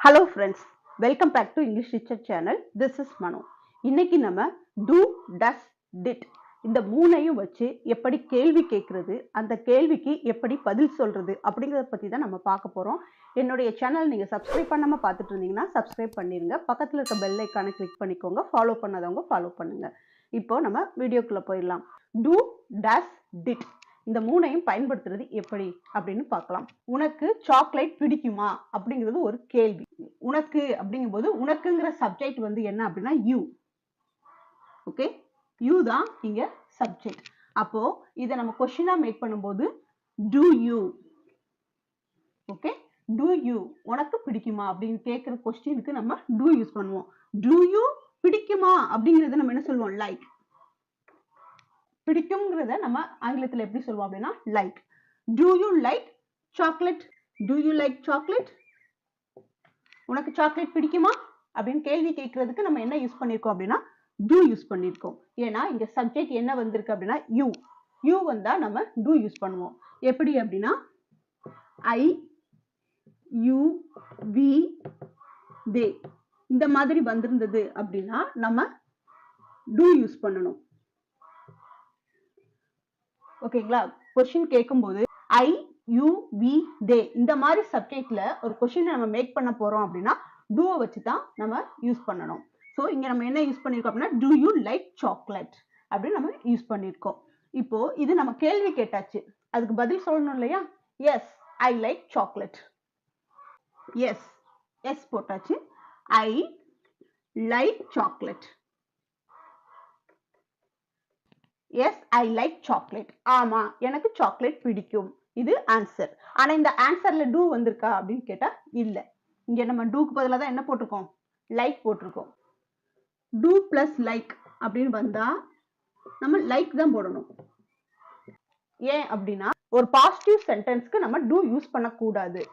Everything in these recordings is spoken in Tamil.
Hello friends, welcome back to English Teacher channel. This is Manu. இன்னைக்கு நம்ம do, does, did இந்த மூணையும் வச்சு எப்படி கேள்வி கேட்கறது, அந்த கேள்விக்கு எப்படி பதில் சொல்றது அப்படிங்கறத பத்தி தான் நம்ம பார்க்க போறோம். என்னுடைய சேனல் நீங்க சப்ஸ்கிரைப் பண்ணாம பார்த்துட்டு இருந்தீங்கன்னா சப்ஸ்கிரைப் பண்ணிருங்க. பக்கத்துல இருக்க பெல் ஐகானை கிளிக் பண்ணிக்கோங்க. ஃபாலோ பண்ணாதவங்க ஃபாலோ பண்ணுங்க. இப்போ நம்ம வீடியோக்குள்ள போயிடலாம். do, does, did இந்த மூணையும் பயன்படுத்துறது எப்படி அப்படின்னு பார்க்கலாம். உனக்கு சாக்லேட் பிடிக்குமா அப்படிங்கிறது ஒரு கேள்வி. உனக்கு அப்படிங்கும்போது உனக்குங்கிற சப்ஜெக்ட் வந்து என்ன அப்படின்னா யூ. ஓகே, யூ தான் இங்க சப்ஜெக்ட். அப்போ இதை நம்ம கொஸ்டினா மேக் பண்ணும்போது do you, okay, do you உனக்கு பிடிக்குமா அப்படின்னு கேட்கிற கொஸ்டினுக்கு நம்ம do யூஸ் பண்ணுவோம். do you பிடிக்குமா அப்படிங்கறத நம்ம என்ன சொல்லுவோம், லைக். பிடிக்கும்ங்கிறத நம்ம ஆங்கிலத்துல எப்படி சொல்லுவோம் அப்படின்னா like. do you like chocolate? do you like chocolate? உனக்கு சாக்லேட் பிடிக்குமா அப்படின்னு கேள்வி கேட்கறதுக்கு நம்ம என்ன யூஸ் பண்ணிருக்கோம் அப்படின்னா do யூஸ் பண்ணிருக்கோம். ஏன்னா இங்க சப்ஜெக்ட் என்ன வந்திருக்கு அப்படின்னா you. you வந்தா நம்ம do யூஸ் பண்ணுவோம். எப்படி அப்படின்னா I, you, we, they இந்த மாதிரி வந்திருந்தது அப்படின்னா நம்ம do யூஸ் பண்ணணும். ஓகேங்களா? கொஸ்டின் கேட்கும்போது ஐ, யூ, வி, தே இந்த மாதிரி சப்ஜெக்ட்ல ஒரு கொஸ்டின் நம்ம மேக் பண்ண போறோம் அப்படின்னா டூ வச்சு தான் நம்ம யூஸ் பண்ணணும். ஸோ இங்க நம்ம என்ன யூஸ் பண்ணிருக்கோம் அப்படின்னா do you like chocolate அப்படின்னு நம்ம யூஸ் பண்ணிருக்கோம். இப்போ இது நம்ம கேள்வி கேட்டாச்சு, அதுக்கு பதில் சொல்லணும் இல்லையா? Yes, I like chocolate. Yes, yes போட்டாச்சு. I like chocolate. Yes, I like chocolate. ஆமா, எனக்கு சாக்லேட் பிடிக்கும். இது ஆன்சர். ஆனா இந்த ஆன்சர்ல டூ வந்திருக்கா அப்படின்னு கேட்டா இல்ல. இங்க நம்ம டூக்கு பதிலா தான் என்ன போட்டிருக்கோம், லைக் போட்டிருக்கோம். டூ பிளஸ் லைக் அப்படின்னு வந்தா நம்ம லைக் தான் போடணும். ஏன் அப்படின்னா ஒரு பாசிட்டிவ் சென்டென்ஸ்க்கு நம்ம டூ யூஸ் பண்ணக்கூடாது.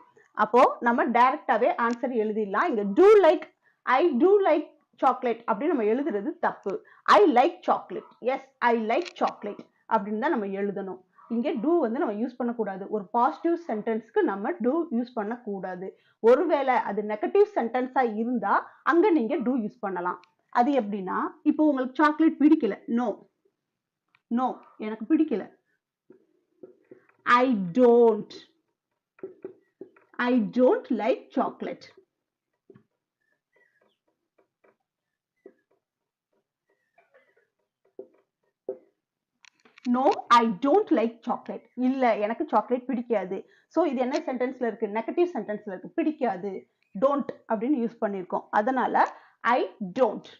அப்போ நம்ம டைரக்டாவே ஆன்சர் எழுதிடலாம். இங்க do like, I do like chocolate அப்படின்னு நம்ம எழுதுறது தப்பு. I like chocolate. Yes, I like chocolate அப்படின்னு தான் நம்ம எழுதணும். இங்க டூ வந்து நம்ம யூஸ் பண்ணக்கூடாது. ஒரு பாசிட்டிவ் சென்டென்ஸ்க்கு நம்ம டூ யூஸ் பண்ணக்கூடாது. ஒருவேளை அது நெகட்டிவ் சென்டென்ஸா இருந்தா அங்க நீங்க டூ யூஸ் பண்ணலாம். அது எப்படின்னா, இப்போ உங்களுக்கு சாக்லேட் பிடிக்கல, நோ, நோ எனக்கு பிடிக்கல. I don't, I don't like chocolate. No, I don't like chocolate. இல்ல, எனக்கு சாக்லேட் பிடிக்காது. சோ இது என்ன சென்டென்ஸ்ல இருக்கு, நெகட்டிவ் சென்டென்ஸ்ல இருக்கு. பிடிக்காது, டோன்ட் அப்படின்னு யூஸ் பண்ணிருக்கோம். அதனால ஐ டோன்ட்.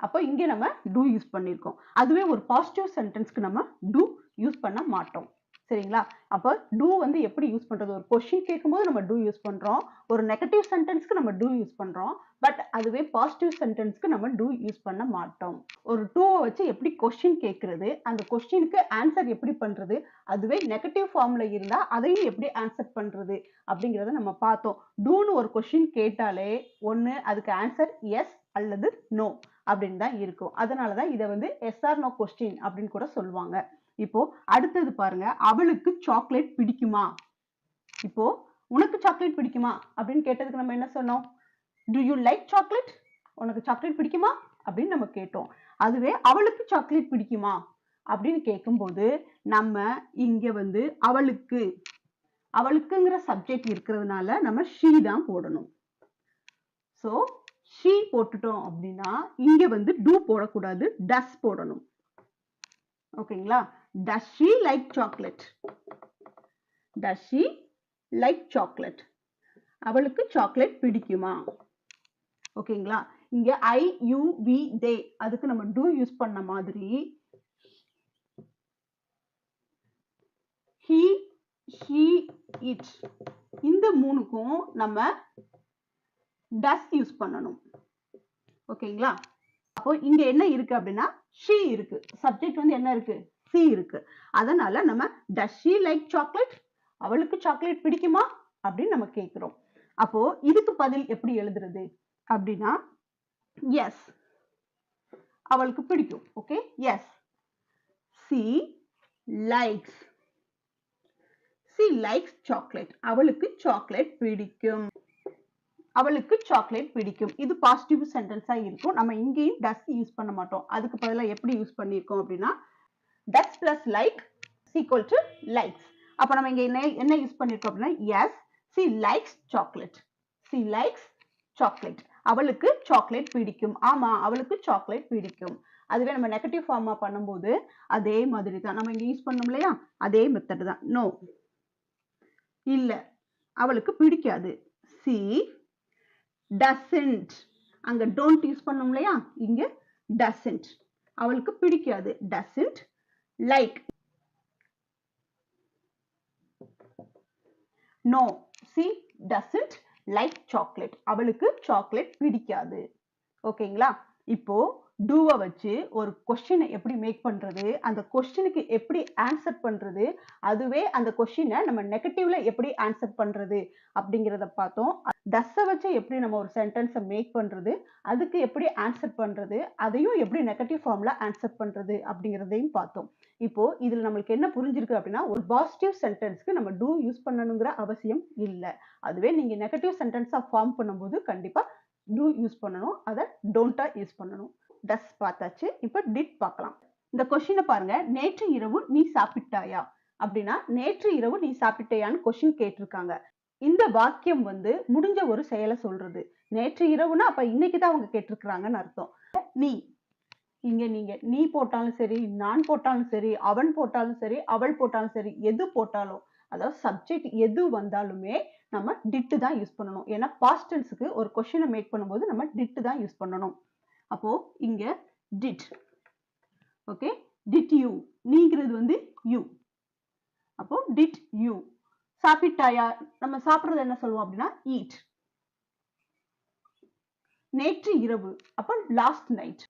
அப்போ இங்க நம்ம டூ யூஸ் பண்ணிருக்கோம். அதுவே ஒரு பாசிட்டிவ் சென்டென்ஸ்க்கு நம்ம டூ யூஸ் பண்ண மாட்டோம். சரிங்களா? அப்ப டூ வந்து எப்படி யூஸ் பண்றது, ஒரு கொஸ்டின் கேட்கும்போது நம்ம டூ யூஸ் பண்றோம், ஒரு நெகட்டிவ் சென்டென்ஸ்க்கு நம்ம டூ யூஸ் பண்றோம். பட் அதுவே பாசிட்டிவ் சென்டென்ஸ்க்கு நம்ம டூ யூஸ் பண்ண மாட்டோம். ஒரு டூவை வச்சு எப்படி கொஸ்டின் கேட்கறது, அந்த கொஸ்டினுக்கு ஆன்சர் எப்படி பண்றது, அதுவே நெகட்டிவ் ஃபார்ம்ல இருந்தா அதையும் எப்படி ஆன்சர் பண்றது அப்படிங்கறத நம்ம பார்த்தோம். டூன்னு ஒரு கொஸ்டின் கேட்டாலே ஒண்ணு அதுக்கு ஆன்சர் எஸ் அல்லது நோ அப்படின்னு தான் இருக்கும். அதனாலதான் இதை வந்து எஸ் ஆர் நோ கொஸ்டின் அப்படின்னு கூட சொல்லுவாங்க. இப்போ அடுத்தது பாருங்க, அவளுக்கு சாக்லேட் பிடிக்குமா. இப்போ உனக்கு சாக்லேட் பிடிக்குமா அப்படின்னு கேட்டதுக்கு நம்ம என்ன சொன்னோம், do you like chocolate? உனக்கு சாக்லேட் பிடிக்குமா அப்படின்னு நம்ம கேட்டோம். அதுவே அவளுக்கு சாக்லேட் பிடிக்குமா அப்படின்னு கேட்கும்போது நம்ம இங்க வந்து அவளுக்கு, அவளுக்குங்கிற சப்ஜெக்ட் இருக்கிறதுனால நம்ம she தான் போடணும். சோ she போட்டுட்டோம் அப்படின்னா இங்க வந்து do போடக்கூடாது, does போடணும். ஓகேங்களா? does she like chocolate? does she like chocolate? அவளுக்கு சாக்லேட் பிடிக்குமா? ஓகேங்களா? இங்க ஐ, யூ, வி, தே அதுக்கு நம்ம டூ யூஸ் பண்ண மாதிரி he, she, it இந்த மூணுக்கும் நம்ம does யூஸ் பண்ணணும். ஓகேங்களா? அப்போ இங்க என்ன இருக்கு அப்படின்னா she இருக்கு, சப்ஜெக்ட் வந்து என்ன இருக்கு, she இருக்கு. அதனால நம்ம does she like chocolate? அவளுக்கு சாக்லேட் பிடிக்குமா அப்படின்னு நம்ம கேட்கிறோம். அப்போ இதுக்கு பதில் எப்படி எழுதுறது அப்படின்னா எஸ், அவளுக்கு பிடிக்கும். Okay, yes, she likes, she likes chocolate. அவளுக்கு சாக்லேட் பிடிக்கும். அவளுக்கு சாக்லேட் பிடிக்கும். இது பாசிட்டிவ் சென்டென்ஸா இருக்கும். நம்ம இங்கேயும் does யூஸ் பண்ண மாட்டோம். அதுக்கு பதிலா எப்படி யூஸ் பண்ணியிருக்கோம் அப்படின்னா does plus like is equal to likes. அப்ப நம்ம இங்க என்ன யூஸ் பண்ணிருக்கோம் அப்படின்னா yes, she likes chocolate. She likes chocolate. அவளுக்கு சாக்லேட் பிடிக்கும். ஆமா, அவளுக்கு சாக்லேட் பிடிக்கும். அதுவே நம்ம நெகட்டிவ் ஃபார்மா பண்ணும்போது அதே மாதிரி தான் நம்ம இங்க யூஸ் பண்ணோம் இல்லையா, அதே மெத்தட் தான். நோ, இல்ல, அவளுக்கு பிடிக்காது. she doesn't. அங்க don't யூஸ் பண்ணோம் இல்லையா, இங்க doesn't. அவளுக்கு பிடிக்காது. doesn't like. No, she doesn't like chocolate. அவளுக்கு சாக்லேட் பிடிக்காது. ஓகேங்களா? இப்போ டூவை வச்சு ஒரு கொஸ்டினை எப்படி மேக் பண்றது, அந்த கொஸ்டினுக்கு எப்படி ஆன்சர் பண்றது, அதுவே அந்த கொஸ்டினை நம்ம நெகட்டிவ்ல எப்படி ஆன்சர் பண்றது அப்படிங்கிறத பார்த்தோம். டஸ்ஸை வச்சு எப்படி நம்ம ஒரு சென்டென்ஸை மேக் பண்றது, அதுக்கு எப்படி ஆன்சர் பண்றது, அதையும் எப்படி நெகட்டிவ் ஃபார்ம்ல ஆன்சர் பண்றது அப்படிங்கிறதையும் பார்த்தோம். இப்போ இதுல நம்மளுக்கு என்ன புரிஞ்சிருக்கு அப்படின்னா, ஒரு பாசிட்டிவ் சென்டென்ஸ்க்கு நம்ம டூ யூஸ் பண்ணணுங்கிற அவசியம் இல்லை. அதுவே நீங்க நெகட்டிவ் சென்டென்ஸா ஃபார்ம் பண்ணும்போது கண்டிப்பா டூ யூஸ் பண்ணணும், அதை டோன்ட்டா யூஸ் பண்ணணும். டஸ் பார்த்தாச்சு. இப்போ டிட் பார்க்கலாம். இந்த கொஸ்டினை பாருங்க. நேற்று இரவு நீ சாப்பிட்டாயா அப்படின்னா, நேற்று இரவு நீ சாப்பிட்டாயான்னு கொஸ்டின் கேட்டிருக்காங்க. இந்த வாக்கியம் வந்து முடிஞ்ச ஒரு செயலை சொல்றது. நேற்று இரவுனா அப்ப இன்னைக்கு தான் அவங்க கேட்டிருக்கிறாங்கன்னு அர்த்தம். நீ, இங்க நீங்க நீ போட்டாலும் சரி, நான் போட்டாலும் சரி, அவன் போட்டாலும் சரி, அவள் போட்டாலும் சரி, எது போட்டாலும், அதாவது சப்ஜெக்ட் எது வந்தாலுமே நம்ம டிட் தான் யூஸ் பண்ணணும். ஏன்னா பாஸ்ட் டென்ஸ்க்கு ஒரு கொஸ்டினை மேக் பண்ணும்போது நம்ம டிட் தான் யூஸ் பண்ணணும். அப்போ இங்க டிட். ஓகே, டிட் யூ, நீங்கிறது வந்து யூ. அப்போ டிட் யூ. சாப்பிட்டாயா, நம்ம சாப்பிடுறது என்ன சொல்லுவோம் அப்படின்னா ஈட். நேற்று இரவு, அப்போ லாஸ்ட் நைட்.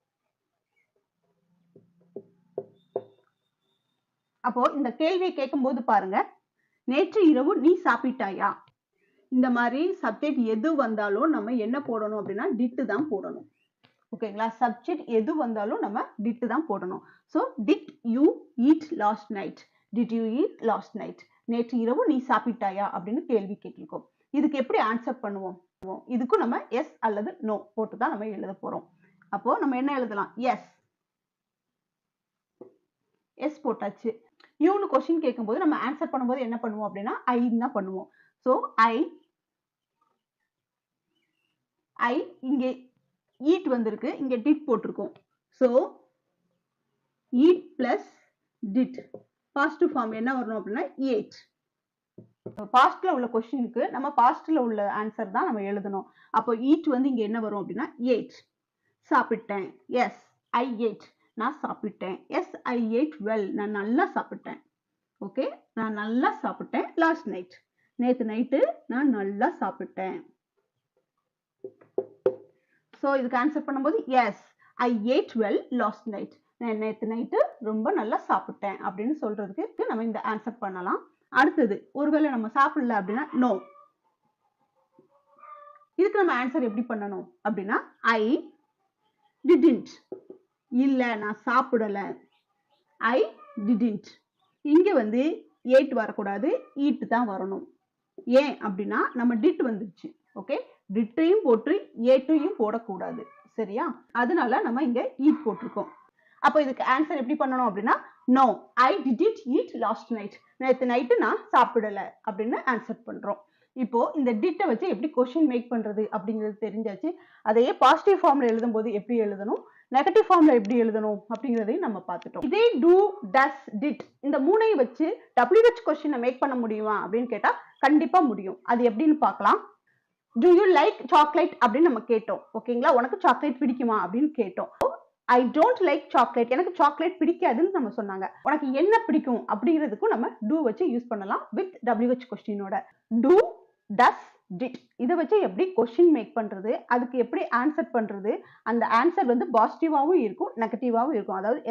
அப்போ இந்த கேள்வியை கேட்கும் போது பாருங்க, நேற்று இரவு நீ சாப்பிட்டாயா, இந்த மாதிரி சப்ஜெக்ட் எது வந்தாலும் நம்ம என்ன போடணும் அப்படின்னா டிட் தான் போடணும். ஓகேங்களா? சப்ஜெக்ட் எது வந்தாலும் நம்ம டிட் தான் போடணும். So did you eat last night, did you eat last night. நேற்று இரவு நீ சாப்பிட்டாயா அப்படின்னு கேள்வி கேட்டிருக்கோம். இதுக்கு எப்படி ஆன்சர் பண்ணுவோம்? இதுக்கும் நம்ம எஸ் அல்லது நோ போட்டு தான் நம்ம எழுத போறோம். அப்போ நம்ம என்ன எழுதலாம்? எஸ். எஸ் போட்டாச்சு. யூன்னு கொஸ்டின் கேட்கும்போது நம்ம ஆன்சர் பண்ணும்போது என்ன பண்ணுவோம் அப்படின்னா ஐ தான் பண்ணுவோம். ஸோ ஐ இங்கே ஈட் வந்திருக்கு, இங்க டிட் போட்டிருக்கோம். So eat plus did. Positive form என்ன வரணும் அப்படின்னா ஏட். பாஸ்ட்ல உள்ள கொஸ்டினுக்கு நம்ம பாஸ்ட்ல உள்ள ஆன்சர் தான் நம்ம எழுதணும். அப்போ ஈட் வந்து இங்க என்ன வரும் அப்படின்னா ஏட். சாப்பிட்டேன், எஸ் ஐ ஏட், நான் சாப்பிட்டேன். எஸ் ஐ ஏட் வெல், நான் நல்லா சாப்பிட்டேன். ஓகே, நான் நல்லா சாப்பிட்டேன். லாஸ்ட் நைட், நேத்து நைட்டு நான் நல்லா சாப்பிட்டேன். ஸோ இதுக்கு ஆன்சர் பண்ணும்போது yes I ate well last night, நான் நேற்று நைட்டு ரொம்ப நல்லா சாப்பிட்டேன் அப்படின்னு சொல்றதுக்கு நம்ம இந்த ஆன்சர் பண்ணலாம். அடுத்தது, ஒருவேளை நம்ம சாப்பிடல அப்படின்னா நோ. இதுக்கு நம்ம ஆன்சர் எப்படி பண்ணணும் அப்படின்னா ஐ டிடன்ட், இல்ல நான் சாப்பிடல. I didn't. இங்க வந்து ஏட் வரக்கூடாது, ஈட் தான் வரணும். ஏன் அப்படின்னா நம்ம டிட் வந்துருச்சு. ஓகே, டிட்டையும் போட்டு ஏட்டையும் போடக்கூடாது, சரியா? அதனால நம்ம இங்க ஈட் போட்டிருக்கோம். அப்போ இதுக்கு ஆன்சர் எப்படி பண்ணணும் அப்படின்னா no I didn't eat last night, நேற்று நைட்டு நான் சாப்பிடல அப்படின்னு ஆன்சர் பண்றோம். இப்போ இந்த டிட்டை வச்சு எப்படி கொஸ்டின் மேக் பண்றது அப்படிங்கிறது தெரிஞ்சாச்சு. அதையே பாசிட்டிவ் ஃபார்ம்ல எழுதும் போது எப்படி எழுதணும், நெகட்டிவ் ஃபார்ம்ல எப்படி எழுதணும் அப்படிங்கிறதையும் நம்ம பார்த்துட்டோம். இதே டூ, டஸ், டிட் இந்த மூணையும் வச்சு WH கொஸ்டினை மேக் பண்ண முடியுமா அப்படின்னு கேட்டா கண்டிப்பா முடியும். அது எப்படின்னு பார்க்கலாம். Do you like chocolate அப்படின்னு நம்ம கேட்டோம். ஓகேங்களா? உனக்கு சாக்லேட் பிடிக்குமா அப்படின்னு கேட்டோம். I don't like chocolate, எனக்கு சாக்லேட் பிடிக்காதுன்னு நம்ம சொன்னாங்க. உனக்கு என்ன பிடிக்கும் அப்படிங்கிறதுக்கும் நம்ம do வச்சு யூஸ் பண்ணலாம் with WH கொஸ்டினோட. Do, does, did இதை வச்சு எப்படி கொஸ்டின் மேக் பண்றது, அதுக்கு எப்படி ஆன்சர் பண்றது, அந்த ஆன்சர் வந்து பாசிட்டிவாவும் இருக்கும் நெகட்டிவாவும் இருக்கும். அதாவது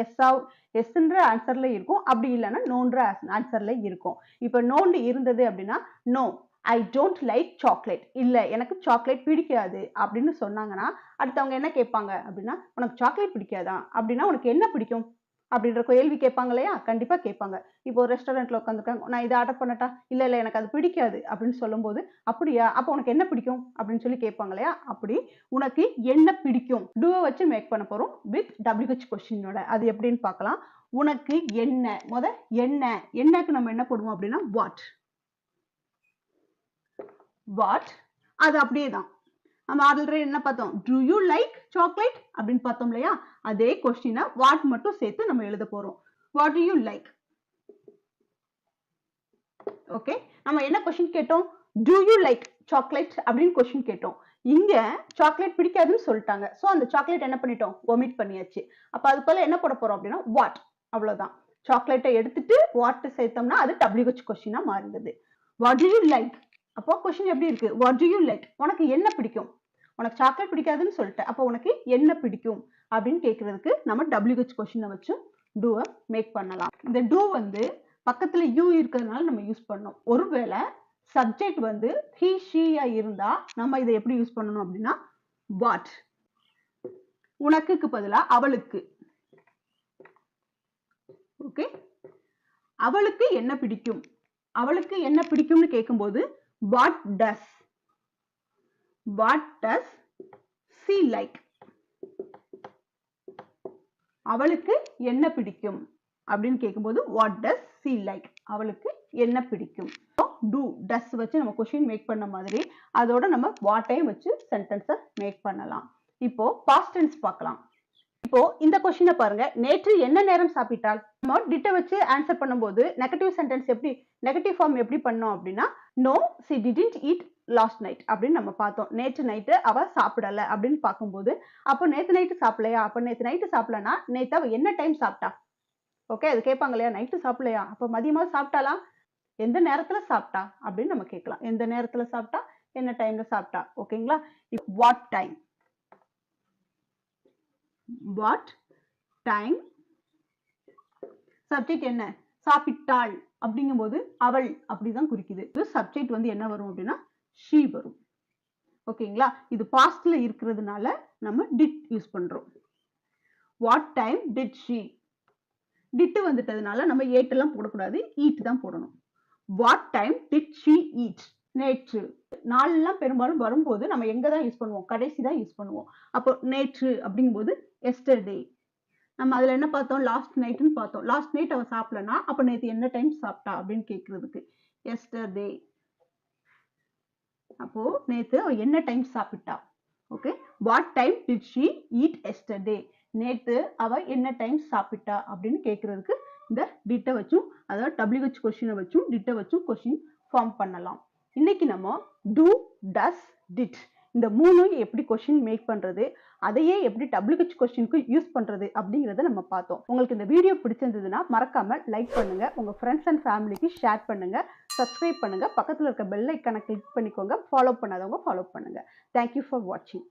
எஸ்ன்ற ஆன்சர்ல இருக்கும், அப்படி இல்லைன்னா நோன்ற ஆன்சர்ல இருக்கும். இப்போ நோன்னு இருந்தது அப்படின்னா no I don't like chocolate, இல்லை எனக்கு சாக்லேட் பிடிக்காது அப்படின்னு சொன்னாங்கன்னா அடுத்தவங்க என்ன கேட்பாங்க அப்படின்னா உனக்கு சாக்லேட் பிடிக்காதா அப்படின்னா உனக்கு என்ன பிடிக்கும், அப்படின்ற கேள்வி கேட்பாங்க இல்லையா? கண்டிப்பா கேட்பாங்க. இப்போ ஒரு ரெஸ்டாரண்ட்ல உட்காந்துருக்காங்க. நான் இத ஆர்டர் பண்ணட்டா? இல்ல எனக்கு அது பிடிக்காது அப்படின்னு சொல்லும்போது, அப்படியா? அப்ப உனக்கு என்ன பிடிக்கும்? அப்படின்னு சொல்லி கேட்பாங்க இல்லையா? அப்படி உனக்கு என்ன பிடிக்கும்? டூவ வச்சு மேக் பண்ண போறோம் வித் WH கொஸ்டினோட. அது எப்படின்னு பார்க்கலாம். உனக்கு என்ன? என்ன? என்னக்கு நம்ம என்ன போடுவோம் அப்படின்னா வாட். வாட் அது அப்படியே தான். நம்ம ஆல்ரெடி என்ன பார்த்தோம்? டு யூ லைக் சாக்லேட் அப்படின்னு பார்த்தோம் இல்லையா? அதே கொஸ்டினை வாட் மட்டும் சேர்த்து நம்ம எழுத போறோம். What to you like? Okay, நம்ம என்ன கொஸ்டின் கேட்டோம்? டு யூ லைக் சாக்லேட் அப்படின்னு கொஸ்டின் கேட்டோம். இங்க சாக்லேட் பிடிக்காதுன்னு சொல்லிட்டாங்க. சோ அந்த சாக்லேட் என்ன பண்ணிட்டோம்? ஒமிட் பண்ணியாச்சு. அப்ப அதுக்குள்ள என்ன போட போறோம் அப்படின்னா வாட், அவ்வளவுதான். சாக்லேட்டை எடுத்துட்டு வாட் சேர்த்தோம்னா அது WH கொஸ்டினா மாறிடுது. What to you like? அப்போ கொஸ்டின் எப்படி இருக்கு? What to you like? உனக்கு என்ன பிடிக்கும்? உனக்கு சாக்லேட் பிடிக்காதுன்னு சொல்லிட்டேன். அப்போ உனக்கு என்ன பிடிக்கும் அப்படின்னு கேட்கறதுக்கு நம்ம WH கொஸ்டினை வச்சு டூவை மேக் பண்ணலாம். இந்த டூ வந்து பக்கத்துல யூ இருக்கிறதுனால நம்ம யூஸ் பண்ணோம். ஒருவேளை சப்ஜெக்ட் வந்து he she இருந்தா நம்ம இதை எப்படி யூஸ் பண்ணணும் அப்படின்னா வாட். உனக்குக்கு பதிலா அவளுக்கு. ஓகே, அவளுக்கு என்ன பிடிக்கும்? அவளுக்கு என்ன பிடிக்கும்னு கேட்கும்போது வாட் டஸ் she like? அவளுக்கு என்ன பிடிக்கும் அப்படின்னு கேட்கும்போது வாட் டஸ் she like? அவளுக்கு என்ன பிடிக்கும்? do does வச்சு நம்ம கொஸ்டின் மேக் பண்ண மாதிரி அதோட நம்ம வாட்டையும் வச்சு சென்டென்ஸை மேக் பண்ணலாம். இப்போ பாஸ்ட் டென்ஸ் பார்க்கலாம். இப்போ இந்த கொஸ்டினை பாருங்க. நேற்று என்ன நேரம் சாப்பிட்டால்? நம்ம டிட்ட வச்சு ஆன்சர் பண்ணும்போது நெகட்டிவ் சென்டென்ஸ் எப்படி, நெகட்டிவ் ஃபார்ம் எப்படி பண்ணோம் அப்படின்னா no she didn't eat last night அப்படின்னு நம்ம பார்த்தோம். நேற்று நைட்டு அவ சாப்பிடல அப்படின்னு பார்க்கும்போது அப்போ நேற்று நைட்டு சாப்பிடலையா? அப்ப நேற்று நைட்டு சாப்பிடலன்னா நேற்று அவ என்ன டைம் சாப்பிட்டா? ஓகே, அது கேட்பாங்க இல்லையா? நைட்டு சாப்பிடலையா? அப்ப மதியமா சாப்பிட்டாலா? எந்த நேரத்துல சாப்பிட்டா அப்படின்னு நம்ம கேட்கலாம். எந்த நேரத்துல சாப்பிட்டா, என்ன டைம்ல சாப்பிட்டா? ஓகேங்களா? What time, what time. Subject என்ன? சாப்பிட்டாள் அப்படிங்கும்போது அவள் அப்படிதான் குறிக்குது. சப்ஜெக்ட் வந்து என்ன வரும் அப்படின்னா she வரும். ஓகேங்களா? இது பாஸ்ட்ல இருக்கிறதுனால நம்ம did யூஸ் பண்றோம். What time did she? Did வந்துட்டதுனால நம்ம ஏட் எல்லாம் போடக்கூடாது, ஈட் தான் போடணும். What time did she eat? நேற்று. நாளெல்லாம் பெரும்பாலும் வரும்போது நம்ம எங்க தான் யூஸ் பண்ணுவோம்? கடைசி தான் யூஸ் பண்ணுவோம். அப்போ நேற்று அப்படிங்கும்போது எஸ்டர்டே. நம்ம அதுல என்ன பார்த்தோம்? லாஸ்ட் நைட்னு பார்த்தோம். லாஸ்ட் நைட் அவ சாப்பிடலனா அப்ப நேத்து என்ன டைம் சாப்பிட்டா அப்படின்னு கேட்கறதுக்கு எஸ்டர்டே. அப்போ நேத்து அவ என்ன டைம் சாப்பிட்டா? Okay, what time did she eat yesterday? நேத்து அவ என்ன டைம் சாப்பிட்டா அப்படின்னு கேட்கறதுக்கு இந்த டிட்ட வச்சும் அதாவது WH கொஸ்டினை வச்சும் டிட்ட வச்சும் கொஸ்டின் ஃபார்ம் பண்ணலாம். இன்னைக்கு நம்ம do, does, did இந்த மூணும் எப்படி கொஸ்டின் மேக் பண்றது, அதையே எப்படி WH கொஸ்டினுக்கு யூஸ் பண்றது அப்படிங்கறத நம்ம பார்த்தோம். உங்களுக்கு இந்த வீடியோ பிடிச்சிருந்ததுன்னா மறக்காம லைக் பண்ணுங்க, உங்க ஃப்ரெண்ட்ஸ் அண்ட் ஃபேமிலிக்கு ஷேர் பண்ணுங்க, சப்ஸ்கிரைப் பண்ணுங்க, பக்கத்துல இருக்க பெல் ஐக்கானை கிளிக் பண்ணிக்கோங்க, ஃபாலோ பண்ணாதவங்க ஃபாலோ பண்ணுங்க. Thank you for watching.